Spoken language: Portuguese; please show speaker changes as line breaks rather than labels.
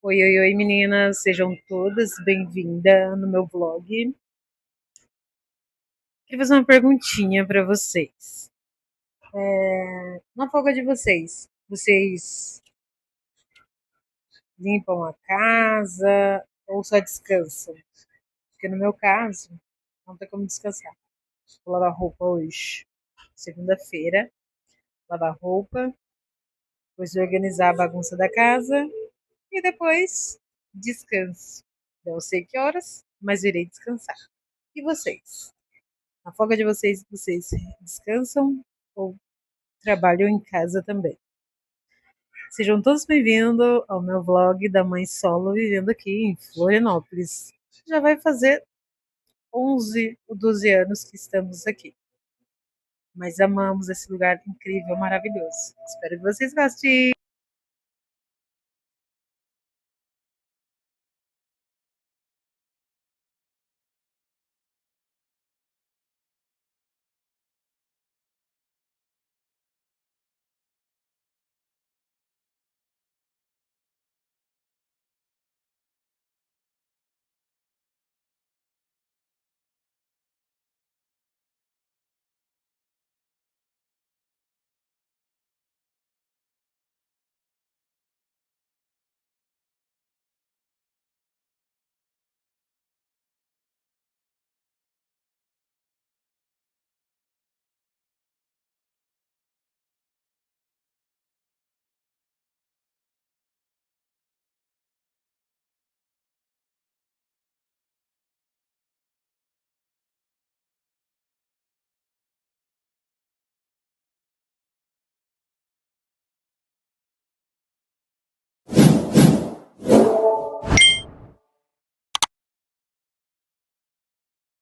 Oi, oi, oi, meninas, sejam todas bem-vindas no meu vlog. Queria fazer uma perguntinha para vocês. Na folga de vocês limpam a casa ou só descansam? Porque no meu caso, não tem como descansar. Vou lavar roupa hoje, segunda-feira, lavar roupa, depois organizar a bagunça da casa e depois descanso. Não sei que horas, mas irei descansar. E vocês? Na folga de vocês descansam ou trabalham em casa também? Sejam todos bem-vindos ao meu vlog da mãe solo vivendo aqui em Florianópolis. Já vai fazer 11 ou 12 anos que estamos aqui, mas amamos esse lugar incrível, maravilhoso. Espero que vocês gostem.